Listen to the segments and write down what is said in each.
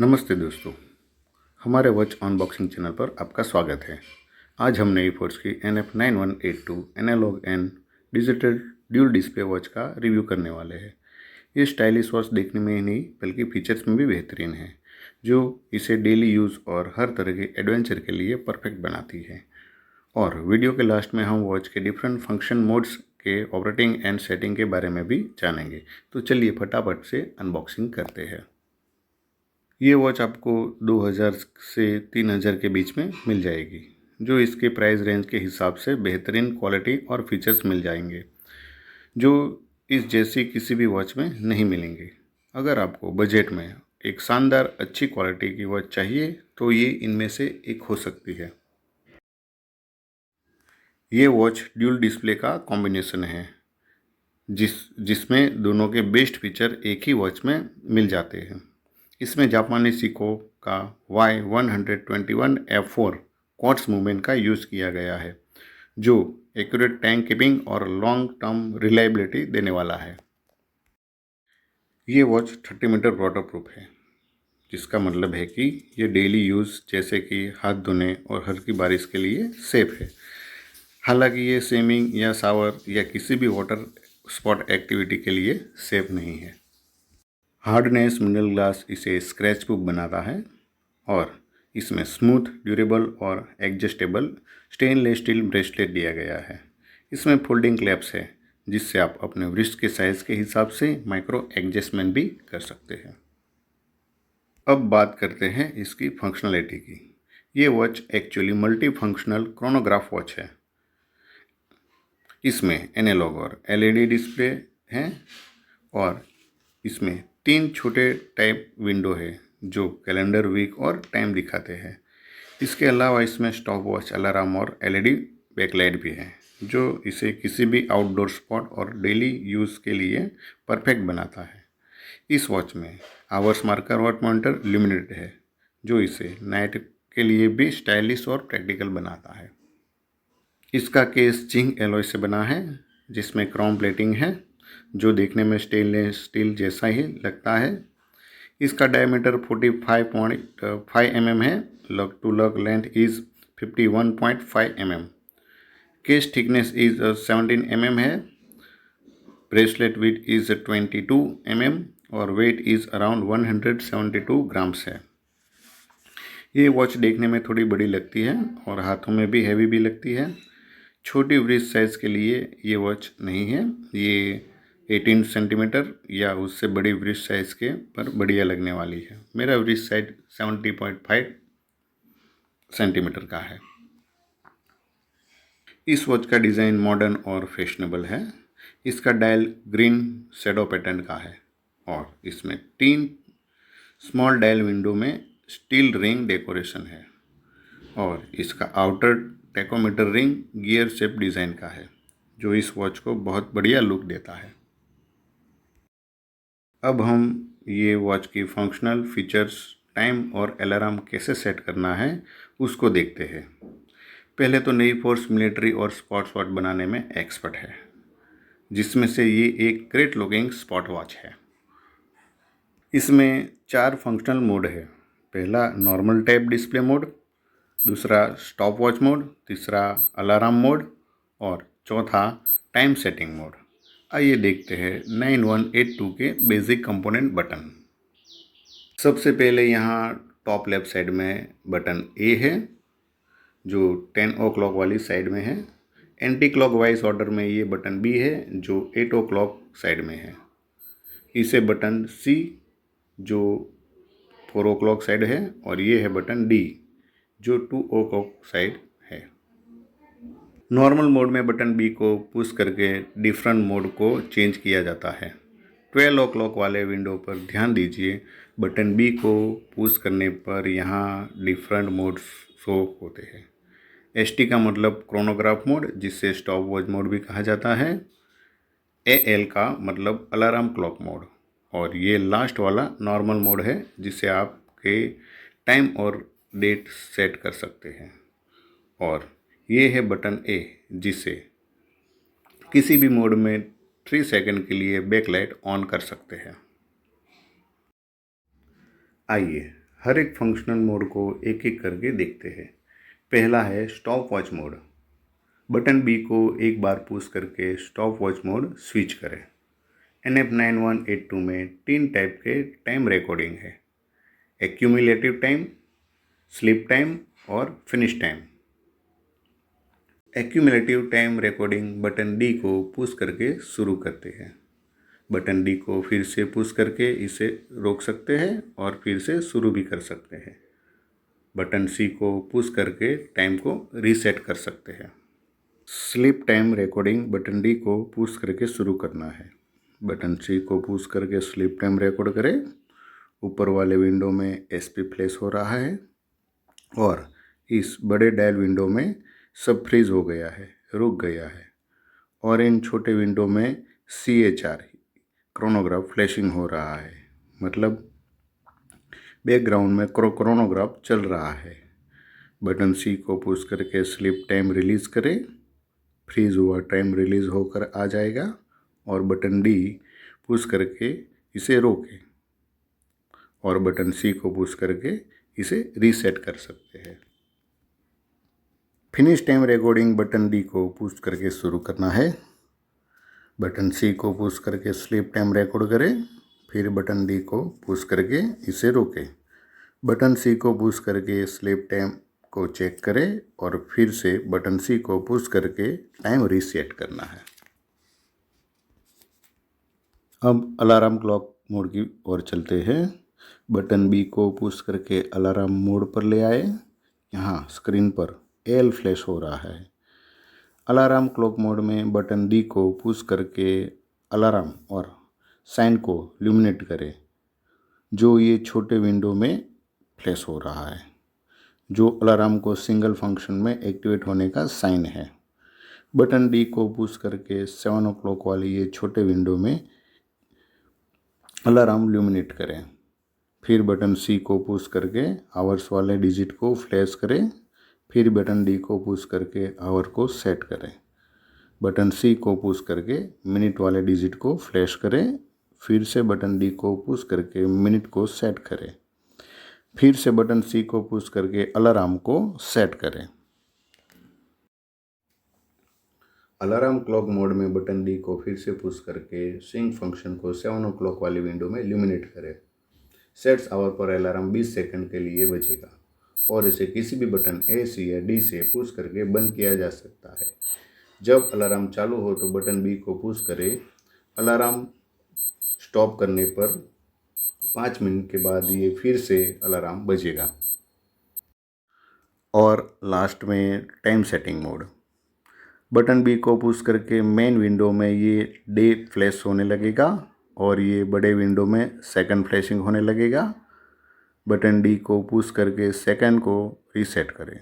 नमस्ते दोस्तों, हमारे वॉच अनबॉक्सिंग चैनल पर आपका स्वागत है। आज हम नई फोर्स की NF9182 analogue and digital dual display watch का रिव्यू करने वाले हैं। ये स्टाइलिश वॉच देखने में ही नहीं बल्कि फीचर्स में भी बेहतरीन है, जो इसे डेली यूज़ और हर तरह के एडवेंचर के लिए परफेक्ट बनाती है। और वीडियो के लास्ट में हम वॉच के डिफरेंट फंक्शन मोड्स के ऑपरेटिंग एंड सेटिंग के बारे में भी जानेंगे। तो चलिए फटाफट से अनबॉक्सिंग करते हैं। ये वॉच आपको 2000 से 3000 के बीच में मिल जाएगी, जो इसके प्राइस रेंज के हिसाब से बेहतरीन क्वालिटी और फीचर्स मिल जाएंगे, जो इस जैसी किसी भी वॉच में नहीं मिलेंगे। अगर आपको बजट में एक शानदार अच्छी क्वालिटी की वॉच चाहिए तो ये इनमें से एक हो सकती है। ये वॉच ड्यूल डिस्प्ले का कॉम्बिनेशन है, जिसमें दोनों के बेस्ट फीचर एक ही वॉच में मिल जाते हैं। इसमें जापानी सीको का Y121F4 क्वार्ट्स मूवमेंट का यूज़ किया गया है, जो एक्यूरेट टाइम कीपिंग और लॉन्ग टर्म रिलायबिलिटी देने वाला है। ये वॉच 30 मीटर वाटर प्रूफ है, जिसका मतलब है कि ये डेली यूज़ जैसे कि हाथ धोने और हल्की बारिश के लिए सेफ है। हालांकि ये स्विमिंग या शावर या किसी भी वाटर स्पॉट एक्टिविटी के लिए सेफ नहीं है। हार्डनेस मिनरल ग्लास इसे स्क्रैच प्रूफ बनाता है और इसमें स्मूथ, ड्यूरेबल और एडजस्टेबल स्टेनलेस स्टील ब्रेसलेट दिया गया है। इसमें फोल्डिंग क्लैप्स है, जिससे आप अपने रिस्ट के साइज़ के हिसाब से माइक्रो एडजस्टमेंट भी कर सकते हैं। अब बात करते हैं इसकी फंक्शनलिटी की। ये watch actually multi functional chronograph watch है। इसमें एनालॉग और LED डिस्प्ले हैं और इसमें 3 छोटे टाइप विंडो है, जो कैलेंडर, वीक और टाइम दिखाते हैं। इसके अलावा इसमें स्टॉप वॉच, अलार्म और LED बैकलाइट भी है, जो इसे किसी भी आउटडोर स्पॉट और डेली यूज़ के लिए परफेक्ट बनाता है। इस वॉच में hours marker what monitor limited है, जो इसे नाइट के लिए भी स्टाइलिश और प्रैक्टिकल बनाता है। इसका केस जिंक एलॉय से बना है, जिसमें क्रोम प्लेटिंग है, जो देखने में स्टेनलेस स्टील जैसा ही लगता है। इसका डायमीटर 45.5 mm है। लग टू लग length is 51.5 mm। Case thickness is 17 mm है। ब्रेसलेट वेट इज़ 22 mm और वेट इज़ अराउंड 172 ग्राम्स है। ये वॉच देखने में थोड़ी बड़ी लगती है और हाथों में भी हैवी भी लगती है। छोटी व्रिस्ट साइज़ के लिए ये वॉच नहीं है। ये 18 सेंटीमीटर या उससे बड़ी व्रिस्ट साइज़ के पर बढ़िया लगने वाली है। मेरा व्रिस्ट साइज 70.5 सेंटीमीटर का है। इस वॉच का डिज़ाइन मॉडर्न और फैशनेबल है। इसका डायल ग्रीन शैडो पैटर्न का है और इसमें 3 स्मॉल डायल विंडो में स्टील रिंग डेकोरेशन है और इसका outer tachometer ring gear shape design का है, जो इस वॉच को बहुत बढ़िया लुक देता है। अब हम ये वॉच की फंक्शनल फीचर्स, टाइम और अलार्म कैसे सेट करना है उसको देखते हैं। पहले तो नई फोर्स मिलिट्री और स्पोर्ट्स वॉच बनाने में एक्सपर्ट है, जिसमें से ये एक ग्रेट लुकिंग स्पॉट वॉच है। इसमें 4 फंक्शनल मोड है। पहला नॉर्मल टाइप डिस्प्ले मोड, दूसरा स्टॉप वॉच मोड, तीसरा अलार्म मोड और चौथा टाइम सेटिंग मोड। आइए देखते हैं 9182 के बेसिक कंपोनेंट बटन। सबसे पहले यहाँ टॉप लेफ्ट साइड में बटन ए है, जो 10 o'clock वाली साइड में है। एंटी क्लॉक वाइज ऑर्डर में ये बटन बी है, जो 8 o'clock साइड में है। इसे बटन सी, जो 4 o'clock साइड है, और ये है बटन डी, जो 2 o'clock साइड है। नॉर्मल मोड में बटन बी को पुश करके डिफरेंट मोड को चेंज किया जाता है। 12 o'clock वाले विंडो पर ध्यान दीजिए। बटन बी को पुश करने पर यहाँ डिफरेंट मोड शो होते हैं। एसटी का मतलब क्रोनोग्राफ मोड, जिसे स्टॉप वॉच मोड भी कहा जाता है। एएल का मतलब अलार्म क्लॉक मोड, और ये लास्ट वाला नॉर्मल मोड है, जिसे आपके टाइम और डेट सेट कर सकते हैं। और ये है बटन ए, जिसे किसी भी मोड में 3 सेकंड के लिए बैकलाइट ऑन कर सकते हैं। आइए हर एक फंक्शनल मोड को एक एक करके देखते हैं। पहला है stopwatch mode. Button B को एक बार पुश करके स्टॉप वॉच मोड स्विच करें। NF9182 में 3 टाइप के टाइम रिकॉर्डिंग है, एक्यूमुलेटिव टाइम, स्लीप टाइम और finish time. Accumulative time recording button D को पुश करके शुरू करते हैं। बटन डी को फिर से पुश करके इसे रोक सकते हैं और फिर से शुरू भी कर सकते हैं। बटन सी को पुश करके टाइम को रीसेट कर सकते हैं। Sleep time recording button D को पुश करके शुरू करना है। बटन सी को पुश करके स्लीप टाइम रिकॉर्ड करें। ऊपर वाले विंडो में SP फ्लैश हो रहा है और इस बड़े डायल विंडो में सब फ्रीज हो गया है, रुक गया है। और इन छोटे विंडो में CHR क्रोनोग्राफ फ्लैशिंग हो रहा है, मतलब बैकग्राउंड में क्रोनोग्राफ चल रहा है। बटन सी को पुश करके स्लीप टाइम रिलीज़ करें। फ्रीज हुआ टाइम रिलीज़ होकर आ जाएगा और बटन डी पुश करके इसे रोकें और बटन सी को पुश करके इसे रीसेट कर सकते हैं। Finish time recording button D को पुश करके शुरू करना है। बटन सी को पुश करके स्लीप टाइम रिकॉर्ड करें, फिर बटन डी को पुश करके इसे रोकें। बटन सी को पुश करके स्लीप टाइम को चेक करें और फिर से बटन सी को पुश करके टाइम रीसेट करना है। अब अलार्म क्लॉक मोड की ओर चलते हैं। बटन बी को पुश करके अलार्म मोड पर ले आए। यहाँ स्क्रीन पर AL फ्लैश हो रहा है। अलार्म क्लॉक मोड में बटन डी को पुश करके अलार्म और साइन को ल्यूमिनेट करें, जो ये छोटे विंडो में फ्लैश हो रहा है, जो अलार्म को सिंगल फंक्शन में एक्टिवेट होने का साइन है। बटन डी को पुश करके 7 o'clock वाली ये छोटे विंडो में अलार्म ल्यूमिनेट करें। फिर बटन सी को पुश करके आवर्स वाले डिजिट को फ्लैश करें। फिर बटन डी को पुश करके आवर को सेट करें। बटन सी को पुश करके मिनट वाले डिजिट को फ्लैश करें। फिर से बटन डी को पुश करके मिनट को सेट करें। फिर से बटन सी को पुश करके अलार्म को सेट करें। अलार्म क्लॉक मोड में बटन डी को फिर से पुश करके स्विंग फंक्शन को 7 o'clock वाली विंडो में ल्यूमिनेट करें। सेट्स आवर पर अलार्म 20 सेकंड के लिए बजेगा और इसे किसी भी बटन A, C या D से पुश करके बंद किया जा सकता है। जब अलार्म चालू हो तो बटन B को पुश करें। अलार्म स्टॉप करने पर 5 मिनट के बाद ये फिर से अलार्म बजेगा। और लास्ट में time setting mode. Button B को पुश करके मेन विंडो में ये डे फ्लैश होने लगेगा और ये बड़े विंडो में सेकंड फ्लैशिंग होने लगेगा। बटन डी को पुश करके सेकंड को रीसेट करें।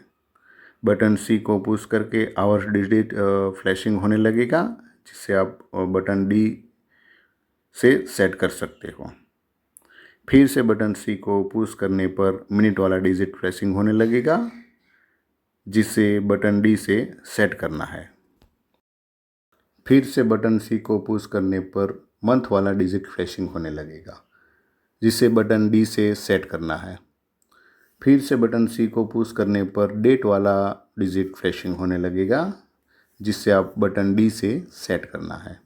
बटन सी को पुश करके आवर्स डिजिट फ्लैशिंग होने लगेगा, जिससे आप बटन डी से सेट कर सकते हो। फिर से बटन सी को पुश करने पर मिनट वाला डिजिट फ्लैशिंग होने लगेगा, जिसे बटन डी से सेट करना है। फिर से बटन सी को पुश करने पर मंथ वाला डिजिट फ्लैशिंग होने लगेगा, जिसे बटन डी से सेट करना है। फिर से बटन सी को पुश करने पर डेट वाला डिजिट फ्लैशिंग होने लगेगा, जिससे आप बटन डी से सेट करना है।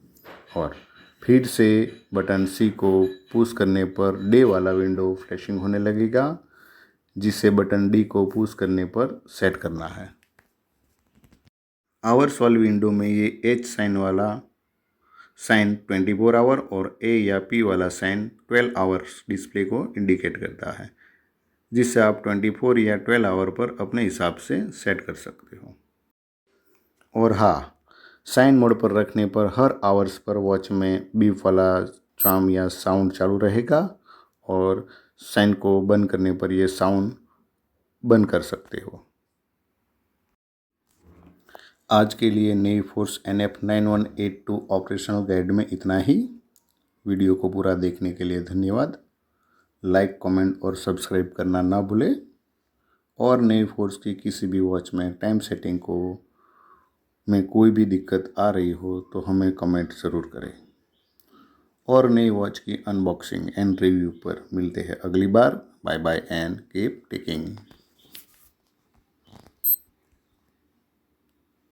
और फिर से बटन सी को पुश करने पर डे वाला विंडो फ्लैशिंग होने लगेगा, जिसे बटन डी को पुश करने पर सेट करना है। आवर्स वाली विंडो में ये H साइन वाला साइन 24 आवर और A या P वाला साइन 12 आवर्स डिस्प्ले को इंडिकेट करता है, जिससे आप 24 या 12 आवर पर अपने हिसाब से सेट कर सकते हो। और हाँ, साइन मोड पर रखने पर हर आवर्स पर वॉच में बीप वाला चार्म या साउंड चालू रहेगा और साइन को बंद करने पर यह साउंड बंद कर सकते हो। आज के लिए navy force NF9182 operational guide में इतना ही। वीडियो को पूरा देखने के लिए धन्यवाद। लाइक, कमेंट और सब्सक्राइब करना ना भूलें। और नेवी फोर्स की किसी भी वॉच में टाइम सेटिंग को में कोई भी दिक्कत आ रही हो तो हमें कमेंट ज़रूर करें। और नई वॉच की अनबॉक्सिंग एंड रिव्यू पर मिलते हैं अगली बार। Bye bye and keep taking.